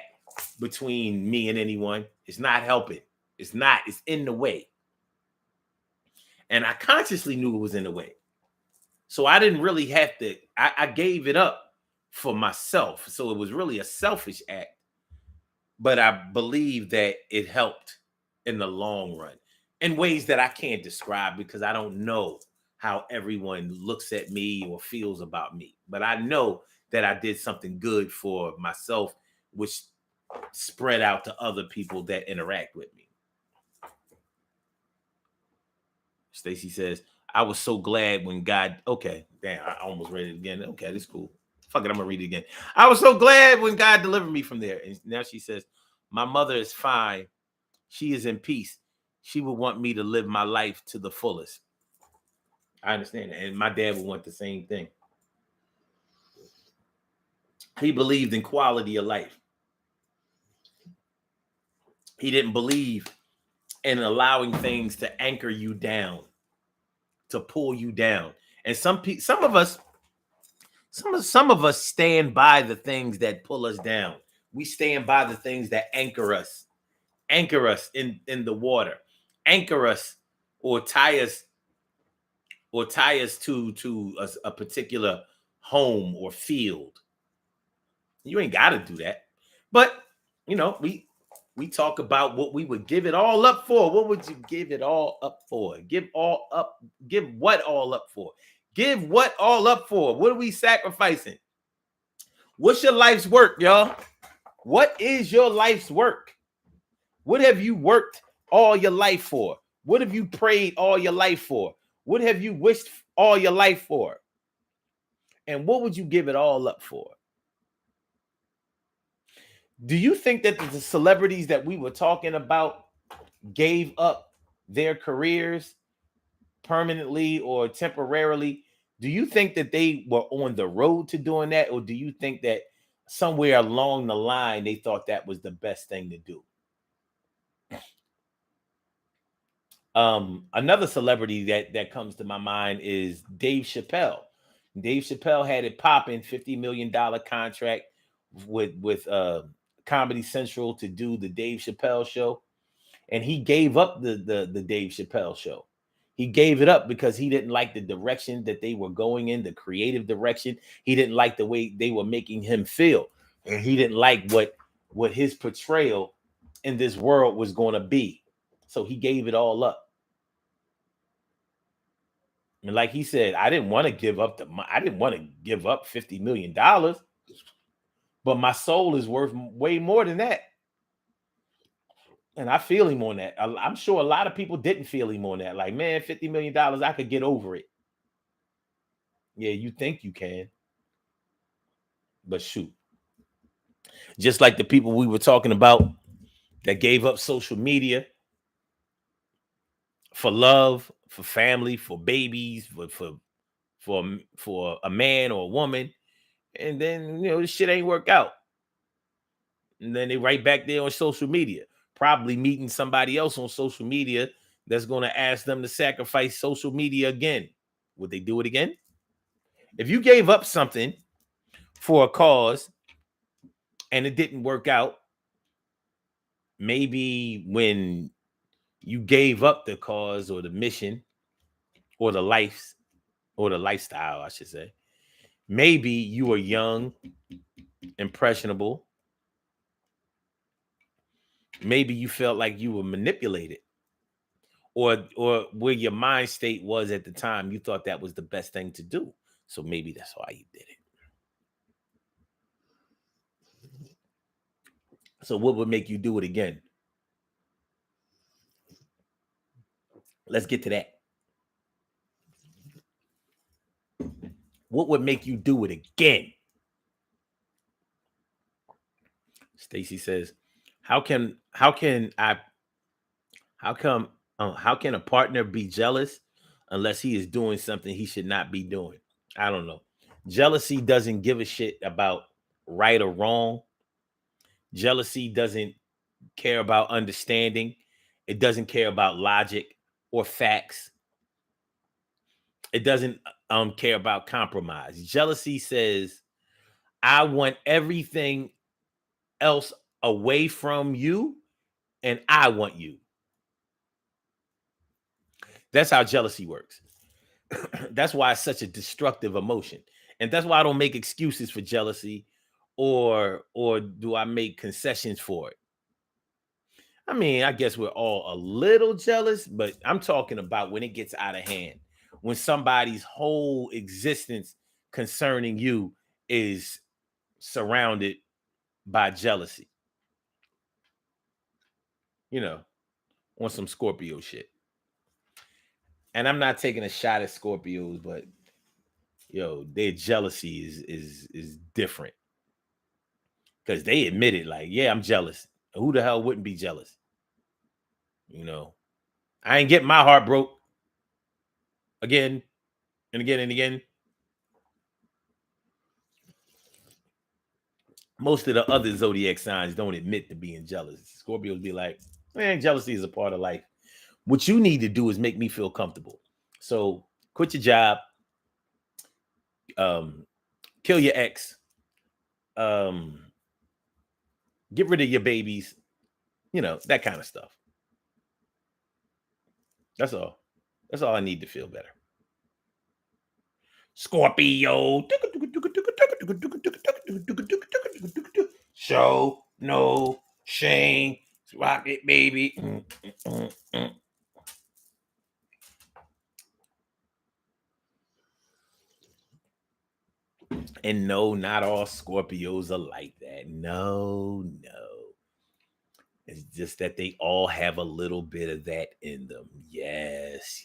between me and anyone. It's not helping. It's not. It's in the way. And I consciously knew it was in the way. So I didn't really have to, I gave it up for myself. So it was really a selfish act. But I believe that it helped in the long run in ways that I can't describe because I don't know how everyone looks at me or feels about me. But I know that I did something good for myself, which spread out to other people that interact with me. Stacy says, I was so glad when God, okay, damn, I almost read it again. Okay, that's cool. Fuck it, I'm gonna read it again. I was so glad when God delivered me from there. And now she says, my mother is fine. She is in peace. She would want me to live my life to the fullest. I understand that. And my dad would want the same thing. He believed in quality of life. He didn't believe in allowing things to anchor you down, to pull you down. And some of us stand by the things that pull us down. We stand by the things that anchor us in the water, anchor us or tie us to a particular home or field. You ain't got to do that. But, we talk about what we would give it all up for. What would you give it all up for? Give what all up for? Give what all up for? What are we sacrificing? What's your life's work, y'all? What is your life's work? What have you worked all your life for? What have you prayed all your life for? What have you wished all your life for? And what would you give it all up for? Do you think that the celebrities that we were talking about gave up their careers permanently or temporarily? Do you think that they were on the road to doing that? Or do you think that somewhere along the line they thought that was the best thing to do? Another celebrity that comes to my mind is Dave Chappelle. Dave Chappelle had it popping, $50 million contract with Comedy Central to do the Dave Chappelle show, and he gave up the Dave Chappelle show. He gave it up because he didn't like the direction that they were going in, the creative direction. He didn't like the way they were making him feel, and he didn't like what his portrayal in this world was going to be. So he gave it all up. And like he said, I didn't want to give up $50 million, but my soul is worth way more than that. And I feel him on that. I'm sure a lot of people didn't feel him on that. Like, man, $50 million, I could get over it. Yeah, you think you can. But shoot. Just like the people we were talking about that gave up social media for love, for family, for babies, for a man or a woman. And then, this shit ain't work out. And then they right back there on social media, probably meeting somebody else on social media that's going to ask them to sacrifice social media again. Would they do it again? If you gave up something for a cause and it didn't work out, maybe when you gave up the cause or the mission or the lifestyle, I should say, maybe you were young, impressionable. Maybe you felt like you were manipulated. Or where your mind state was at the time, you thought that was the best thing to do. So maybe that's why you did it. So what would make you do it again? Let's get to that. What would make you do it again? Stacy says, "How can how come how can a partner be jealous unless he is doing something he should not be doing?" I don't know. Jealousy doesn't give a shit about right or wrong. Jealousy doesn't care about understanding. It doesn't care about logic or facts. It doesn't care about compromise. Jealousy says, "I want everything else away from you and I want you." That's how jealousy works. That's why it's such a destructive emotion. And that's why I don't make excuses for jealousy or do I make concessions for it. I mean, I guess we're all a little jealous, but I'm talking about when it gets out of hand. When somebody's whole existence concerning you is surrounded by jealousy. You know, on some Scorpio shit. And I'm not taking a shot at Scorpios, but yo, their jealousy is different because they admit it. Like, yeah, I'm jealous. Who the hell wouldn't be jealous? You know, I ain't getting my heart broke again and again and again. Most of the other zodiac signs don't admit to being jealous. Scorpios be like, man, jealousy is a part of life. What you need to do is make me feel comfortable. So quit your job, um, kill your ex, um, get rid of your babies, that kind of stuff. That's all. That's all I need to feel better. Scorpio. Show no shame. Rock it, baby. And no, not all Scorpios are like that. No, no. It's just that they all have a little bit of that in them. Yes,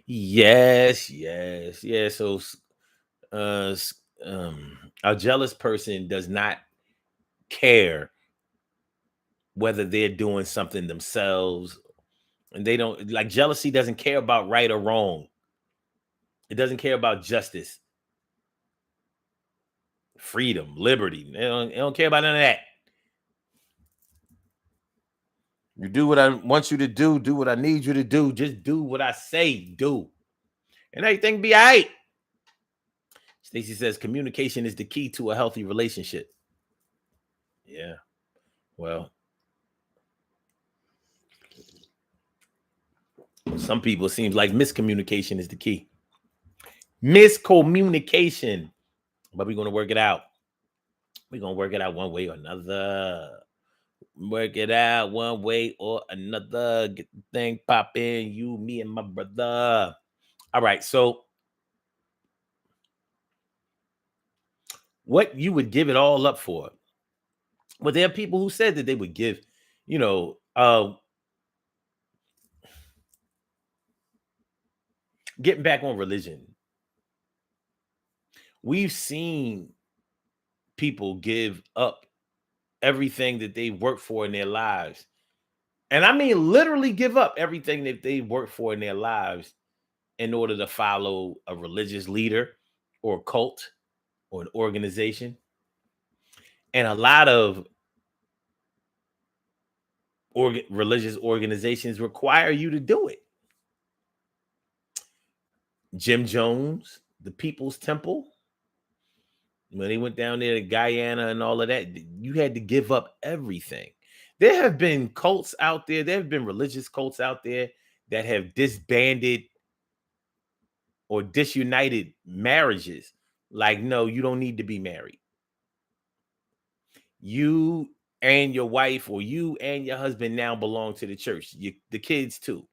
yes, yes, yes. So, uh, a jealous person does not care whether they're doing something themselves, and they don't like jealousy doesn't care about right or wrong. It doesn't care about justice, freedom, liberty. They don't care about none of that. You do what I want you to do what I need you to do. Just do what I say, do. And everything be all right. Stacy says communication is the key to a healthy relationship. Yeah. Well, some people it seems like miscommunication is the key. Miscommunication. But we're gonna work it out. We're gonna work it out one way or another. Work it out one way or another. Get the thing popping. You, me, and my brother. All right. So what you would give it all up for? But there are people who said that they would give, you know, getting back on religion. We've seen people give up everything that they worked for in their lives. And I mean, literally give up everything that they worked for in their lives in order to follow a religious leader or a cult or an organization. And a lot of religious organizations require you to do it. Jim Jones, the People's Temple, when they went down there to Guyana and all of that, you had to give up everything. There have been cults out there, there have been religious cults out there that have disbanded or disunited marriages. Like, no, you don't need to be married. You and your wife or you and your husband now belong to the church. The kids too.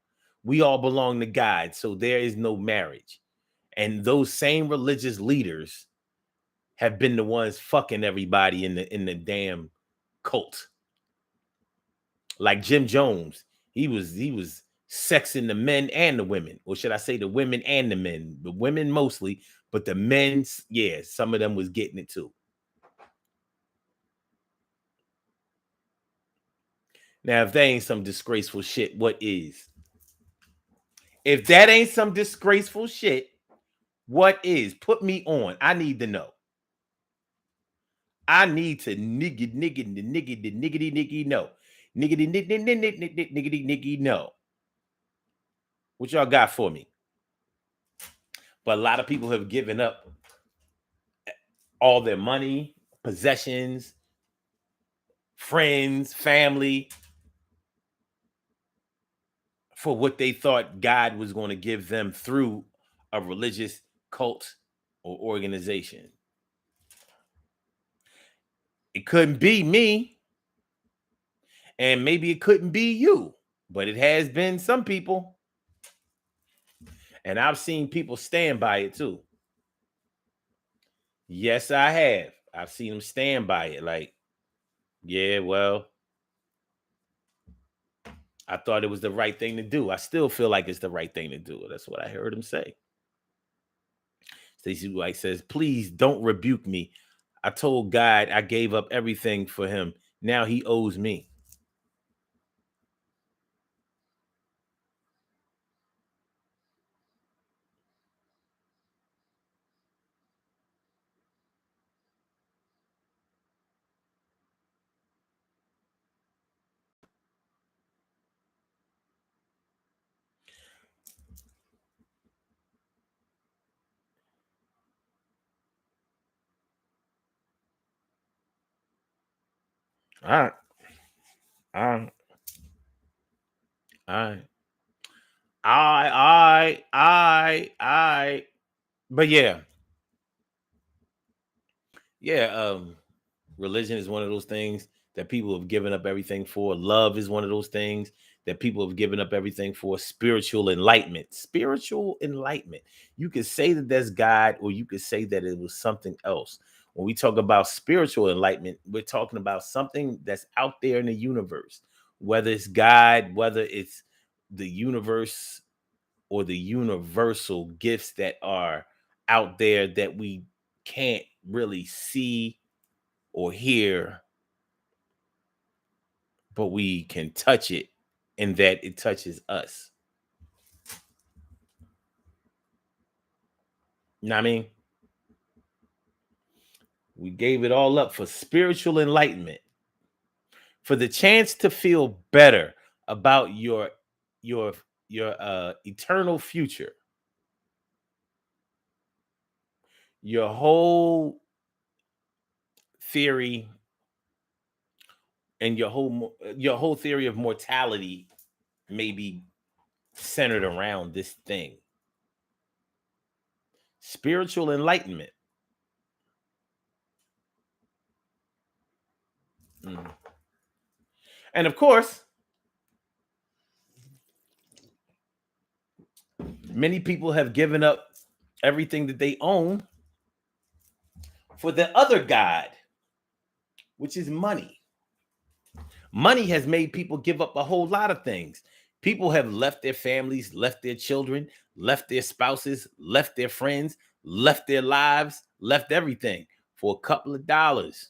We all belong to God, so there is no marriage. And those same religious leaders have been the ones fucking everybody in the damn cult. Like Jim Jones, he was sexing the men and the women, or should I say the women and the men, the women mostly, but the men's, yeah, some of them was getting it too. Now, if that ain't some disgraceful shit, what is? If that ain't some disgraceful shit, what is? Put me on. I need to know. I need to niggity no. Niggity no. What y'all got for me? But a lot of people have given up all their money, possessions, friends, family for what they thought God was going to give them through a religious cult or organization. It couldn't be me, and maybe it couldn't be you, but it has been some people. And I've seen people stand by it too. Yes, I have. I've seen them stand by it. Like, yeah, well, I thought it was the right thing to do. I still feel like it's the right thing to do. That's what I heard him say. Stacey White says, please don't rebuke me. I told God I gave up everything for him. Now he owes me. All right. All right. All right. I. But yeah. Yeah. Religion is one of those things that people have given up everything for. Love is one of those things that people have given up everything for. Spiritual enlightenment. Spiritual enlightenment. You could say that that's God, or you could say that it was something else. When we talk about spiritual enlightenment, we're talking about something that's out there in the universe, whether it's God, whether it's the universe or the universal gifts that are out there that we can't really see or hear, but we can touch it, and that it touches us. You know what I mean? We gave it all up for spiritual enlightenment, for the chance to feel better about your your eternal future, your whole theory, and your whole theory of mortality may be centered around this thing, spiritual enlightenment. Mm. And of course, many people have given up everything that they own for the other God, which is money. Money has made people give up a whole lot of things. People have left their families, left their children, left their spouses, left their friends, left their lives, left everything for a couple of dollars.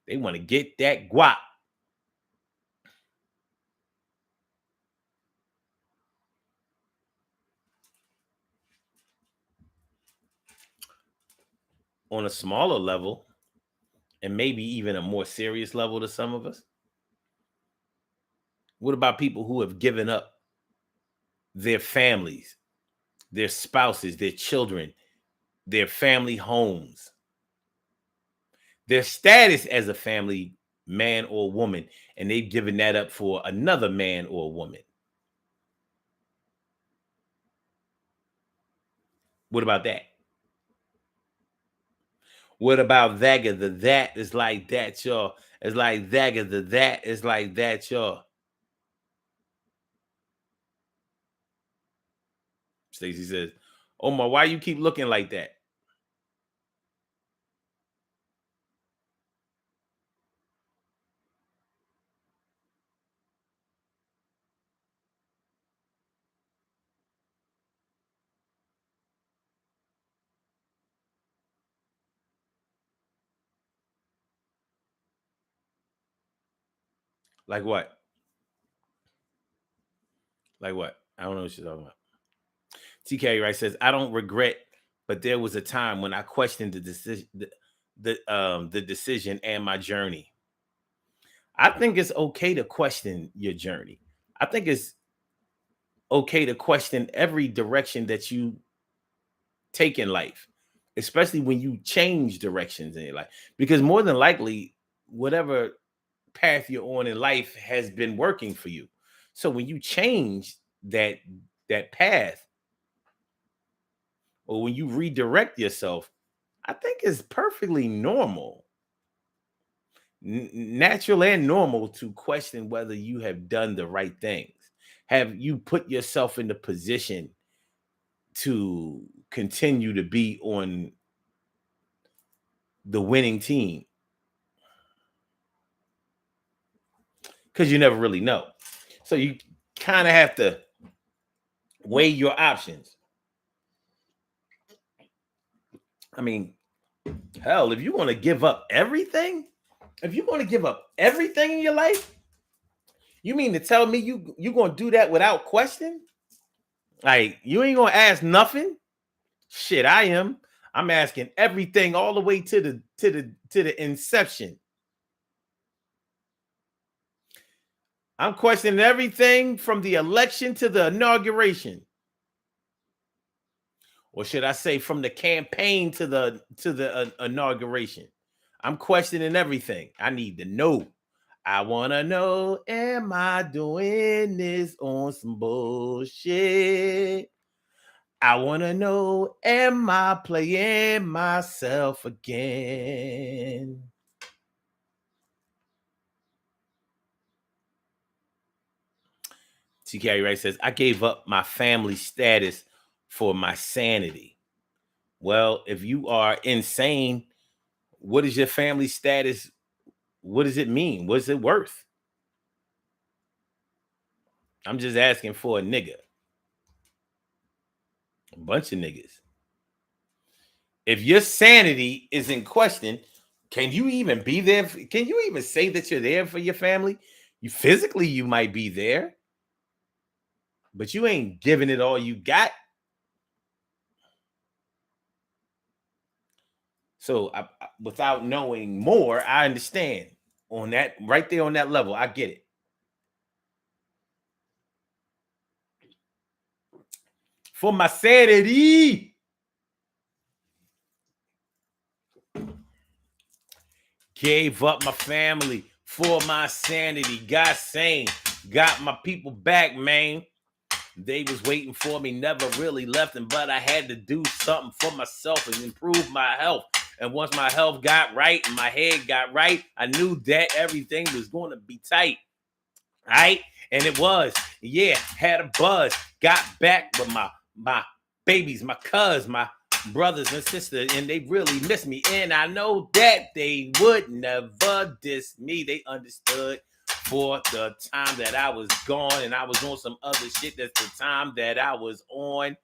They want to get that guap. On a smaller level, and maybe even a more serious level to some of us, what about people who have given up their families, their spouses, their children, their family homes, their status as a family man or woman, and they've given that up for another man or woman? What about that? What about that? The that is like that, y'all. It's like that. The that is like that, y'all. Stacey says, Omar, why you keep looking like that? Like what? Like what? I don't know what you're talking about. TK right says, I don't regret, but there was a time when I questioned the decision, the decision and my journey. I think it's okay to question your journey. I think it's okay to question every direction that you take in life, especially when you change directions in your life. Because more than likely, whatever path you're on in life has been working for you. So when you change that path, or when you redirect yourself, I think it's perfectly normal, natural and normal to question whether you have done the right things. Have you put yourself in the position to continue to be on the winning team? Because you never really know. So you kind of have to weigh your options. I mean, hell, if you want to give up everything, if you want to give up everything in your life, you mean to tell me you gonna do that without question? Like you ain't gonna ask nothing? Shit, I am. I'm asking everything all the way to the inception. I'm questioning everything from the election to the inauguration. Or should I say from the campaign to the inauguration? I'm questioning everything. I need to know. I want to know, am I doing this on some bullshit? I want to know, am I playing myself again? TK Ray says, I gave up my family status for my sanity. Well, if you are insane, what is your family status? What does it mean? What's it worth? I'm just asking for a nigga. A bunch of niggas. If your sanity is in question, can you even be there? Can you even say that you're there for your family? You physically, you might be there, but you ain't giving it all you got. So, without knowing more, I understand on that right there on that level. I get it. For my sanity, gave up my family for my sanity. Got sane, got my people back, man. They was waiting for me, never really left them, but I had to do something for myself and improve my health. And once my health got right and my head got right, I knew that everything was going to be tight. Right? And it was. Yeah, had a buzz. Got back with my babies, my cuz, my brothers and sisters, and they really miss me. And I know that they would never diss me. They understood for the time that I was gone and I was on some other shit. That's the time that I was on.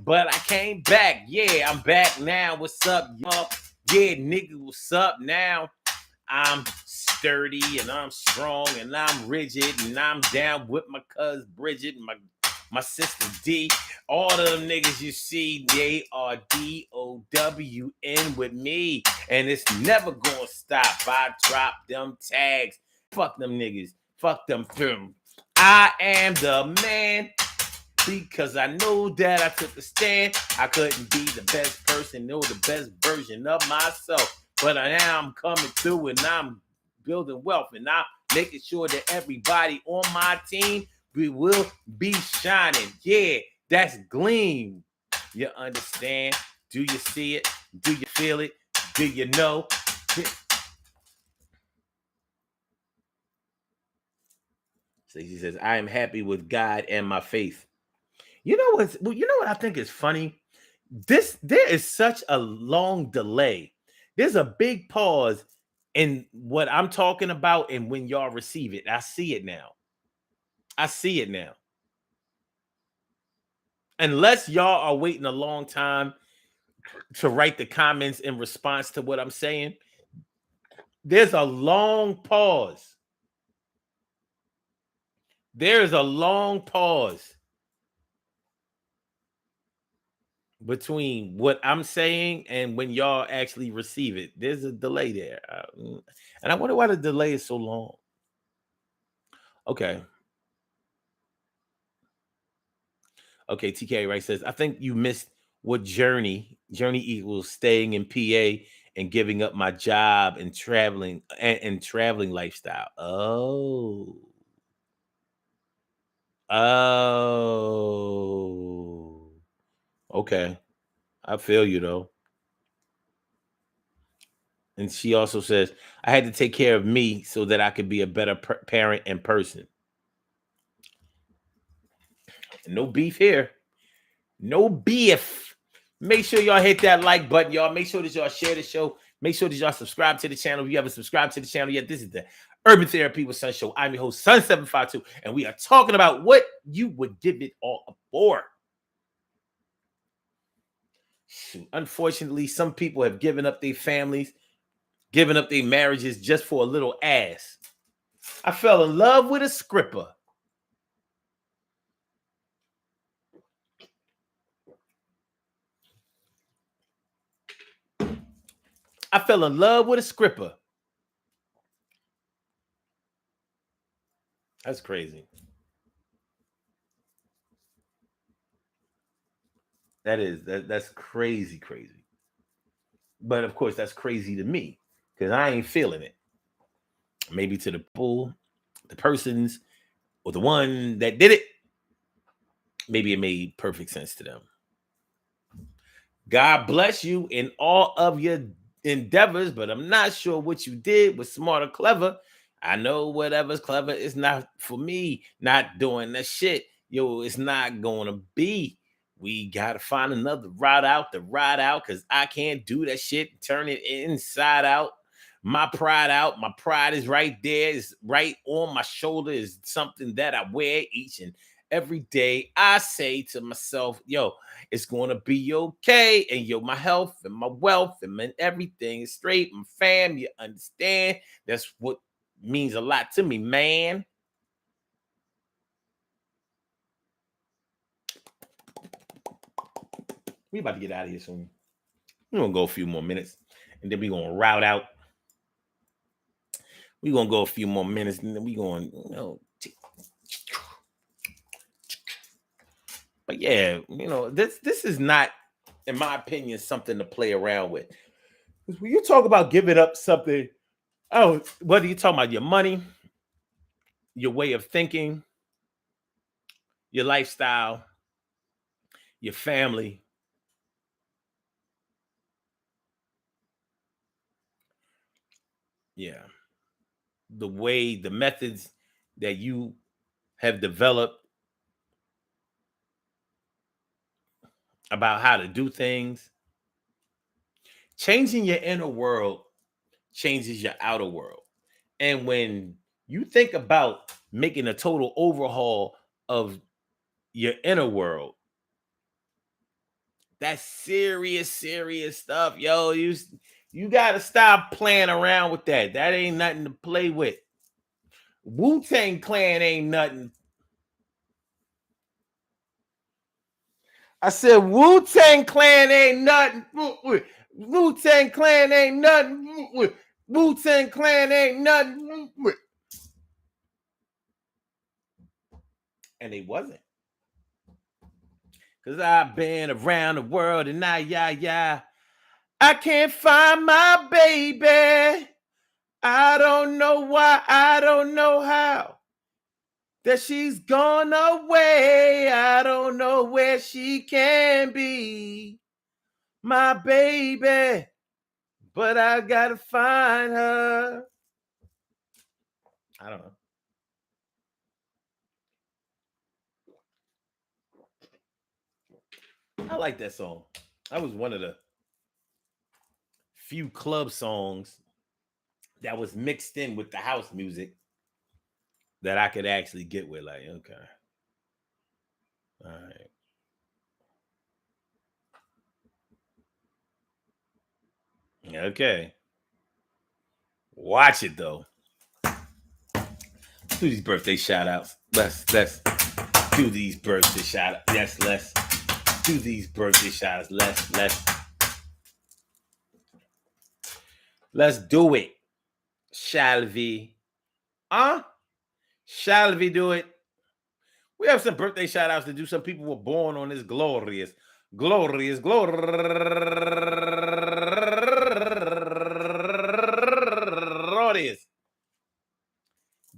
But I came back. Yeah, I'm back now. What's up, y'all? Yeah, nigga, what's up now? I'm sturdy and I'm strong and I'm rigid and I'm down with my cuz Bridget and my sister D. All of them niggas you see, they are DOWN with me. And it's never gonna stop. I drop them tags. Fuck them niggas. Fuck them film. I am the man because I know that I took a stand. I couldn't be the best person or the best version of myself. But now I'm coming through and I'm building wealth and I'm making sure that everybody on my team we will be shining. Yeah, that's gleam. You understand? Do you see it? Do you feel it? Do you know? So he says, I am happy with God and my faith. You know what's well, you know what I think is funny? There is such a long delay. There's a big pause in what I'm talking about and when y'all receive it. I see it now. I see it now. Unless y'all are waiting a long time to write the comments in response to what I'm saying, there's a long pause. There is a long pause between what I'm saying and when y'all actually receive it. There's a delay there. And I wonder why the delay is so long. Okay. Okay, TK right says, I think you missed what journey. Journey equals staying in PA and giving up my job and traveling lifestyle. Oh. Oh. Okay. I feel you though. And she also says, I had to take care of me so that I could be a better parent and person. No beef here. No beef. Make sure y'all hit that like button, y'all. Make sure that y'all share the show. Make sure that y'all subscribe to the channel. If you haven't subscribed to the channel yet, this is the Urban Therapy with Sun Show. I'm your host, Sun752, and we are talking about what you would give it all for. Unfortunately, some people have given up their families, given up their marriages just for a little ass. I fell in love with a scripper. I fell in love with a scripper. That's crazy. That's crazy. But of course, that's crazy to me because I ain't feeling it. Maybe to the people, the persons, or the one that did it, maybe it made perfect sense to them. God bless you in all of your endeavors, but I'm not sure what you did was smart or clever. I know whatever's clever is not for me. Not doing that shit. Yo, it's not going to be. We got to find another route out to ride out because I can't do that shit. Turn it inside out. My pride out. My pride is right there. It's right on my shoulder. Is something that I wear each and every day. I say to myself, yo, it's going to be okay. And yo, my health and my wealth and everything is straight. My fam, you understand? That's what means a lot to me, man. We about to get out of here soon. We're going to go a few more minutes. And then we're going to route out. We're going to go a few more minutes. And then we're going, But yeah, this is not, in my opinion, something to play around with. Because when you talk about giving up something, whether you're talking about your money, your way of thinking, your lifestyle, your family, yeah, the methods that you have developed about how to do things, changing your inner world changes your outer world. And when you think about making a total overhaul of your inner world, that's serious stuff, yo. You gotta stop playing around with that. That ain't nothing to play with. Wu-Tang Clan ain't nothing. I said Wu-Tang Clan ain't nothing. Wu-Tang Clan ain't nothing. Wu-Tang Clan ain't nothing. And they wasn't. Cause I've been around the world and I can't find my baby. I don't know why, I don't know how. That she's gone away. I don't know where she can be. My baby. But I gotta find her. I don't know. I like that song. That was one of the few club songs that was mixed in with the house music that I could actually get with. Like, okay. All right. Okay. Watch it though. do these birthday shout outs. Let's do these birthday shout outs. Yes, let's do these birthday shout outs. Let's do it. Shall we? Huh? Shall we do it? We have some birthday shout outs to do. Some people were born on this glorious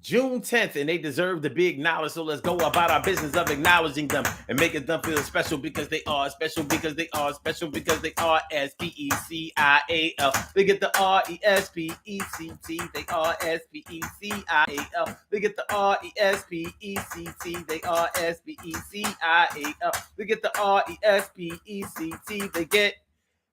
June 10th, and they deserve to be acknowledged. So let's go about our business of acknowledging them and making them feel special because they are special because they are special because they are SPECIAL. They get the RESPECT. They are SPECIAL. They get the RESPECT. They are SPECIAL. They get the RESPECT. They get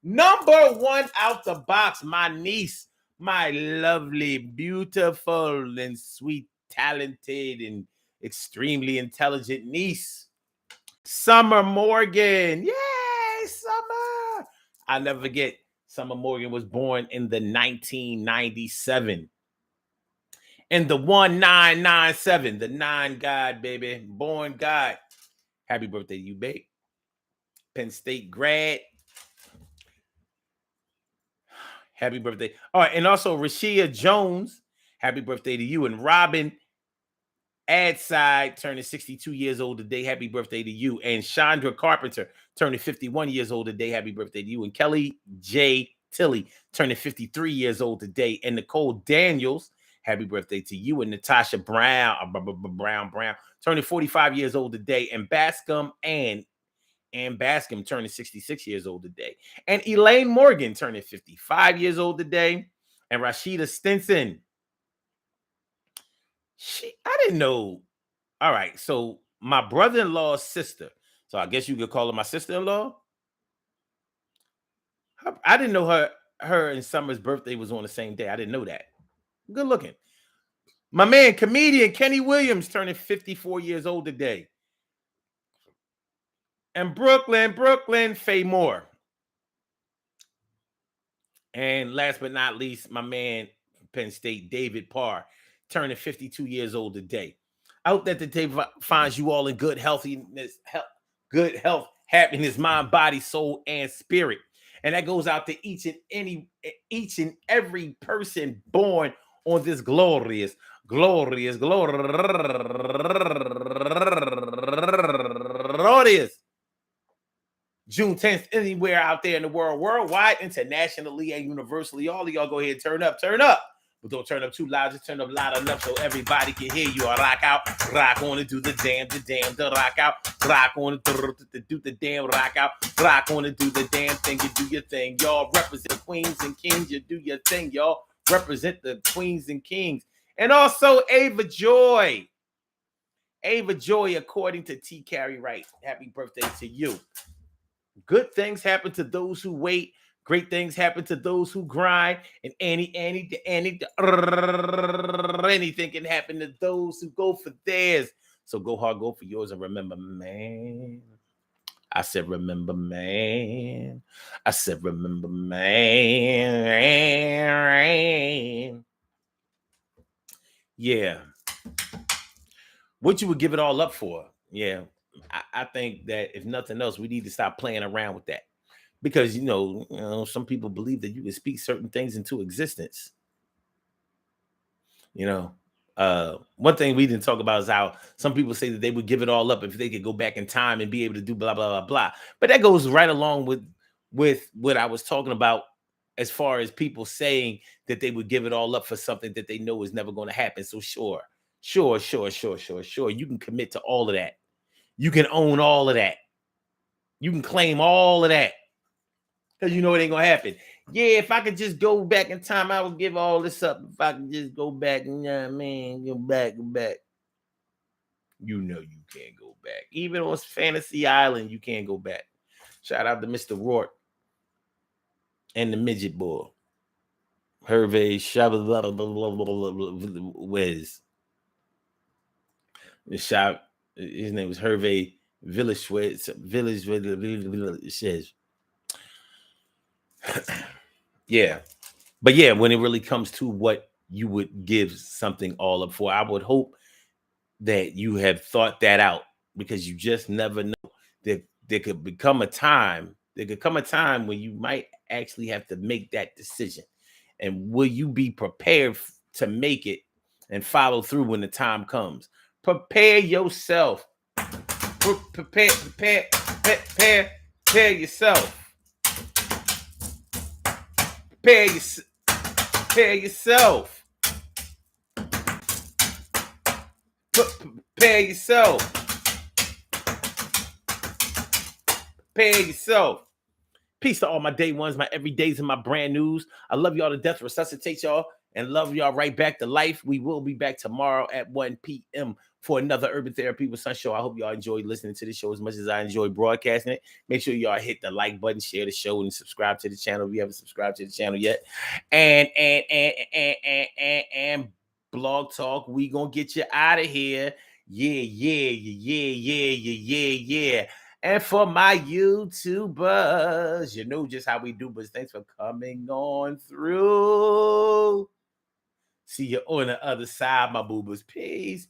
number one out the box, my niece. My lovely, beautiful, and sweet, talented, and extremely intelligent niece, Summer Morgan. Yay, Summer! I'll never forget, Summer Morgan was born in the 1997. In the 1997, the 9 God, baby. Born God. Happy birthday to you, babe. Penn State grad. Happy birthday. All right, and also Rashia Jones, happy birthday to you. And Robin Adside turning 62 years old today. Happy birthday to you. And Chandra Carpenter turning 51 years old today. Happy birthday to you. And Kelly J. Tilley turning 53 years old today. And Nicole Daniels, happy birthday to you. And Natasha Brown turning 45 years old today. And Bascom Ann Bascom turning 66 years old today. And Elaine Morgan turning 55 years old today. And Rashida Stinson. I didn't know. All right. So my brother-in-law's sister. So I guess you could call her my sister-in-law. I didn't know her and Summer's birthday was on the same day. I didn't know that. Good looking. My man, comedian Kenny Williams turning 54 years old today. And Brooklyn, Faye Moore. And last but not least, my man, Penn State, David Parr, turning 52 years old today. I hope that the day finds you all in good good health, happiness, mind, body, soul, and spirit. And that goes out to each and every person born on this glorious June 10th, anywhere out there in the world, worldwide, internationally, and universally. All of y'all go ahead and turn up. But don't turn up too loud, just turn up loud enough so everybody can hear you. Rock out, rock on and do the damn, the rock out, rock on and do the damn, rock out, rock on and do the damn thing, you do your thing. Y'all represent the queens and kings, you do your thing, y'all represent the queens and kings. And also Ava Joy. Ava Joy, according to T. Carey Wright. Happy birthday to you. Good things happen to those who wait. Great things happen to those who grind. And anything can happen to those who go for theirs. So go hard, go for yours. And remember, man. I said, remember, man. I said, remember, man. Yeah. What you would give it all up for? Yeah. I think that if nothing else, we need to stop playing around with that. Because, some people believe that you can speak certain things into existence. One thing we didn't talk about is how some people say that they would give it all up if they could go back in time and be able to do blah, blah, blah, blah. But that goes right along with what I was talking about as far as people saying that they would give it all up for something that they know is never going to happen. So sure. You can commit to all of that. You can own all of that. You can claim all of that. Because you know it ain't going to happen. Yeah, if I could just go back in time, I would give all this up. If I could just go back, go back. You know you can't go back. Even on Fantasy Island, you can't go back. Shout out to Mr. Rourke and the midget boy. Hervé Wiz. His name was Hervé Village. Yeah. But yeah, when it really comes to what you would give something all up for, I would hope that you have thought that out, because you just never know. There could become a time. There could come a time when you might actually have to make that decision. And will you be prepared to make it and follow through when the time comes? Prepare yourself. Prepare yourself. Prepare yourself. Prepare yourself. Prepare yourself. Peace to all my day ones, my everydays, and my brand news. I love y'all to death, resuscitate y'all, and love y'all right back to life. We will be back tomorrow at 1 p.m. for another Urban Therapy with Sun show. I hope y'all enjoyed listening to the show as much as I enjoy broadcasting it. Make sure y'all hit the like button, share the show, and subscribe to the channel if you haven't subscribed to the channel yet. And Blog Talk, we gonna get you out of here. Yeah. And for my YouTubers, you know just how we do, but thanks for coming on through. See you on the other side, my boobers. Peace.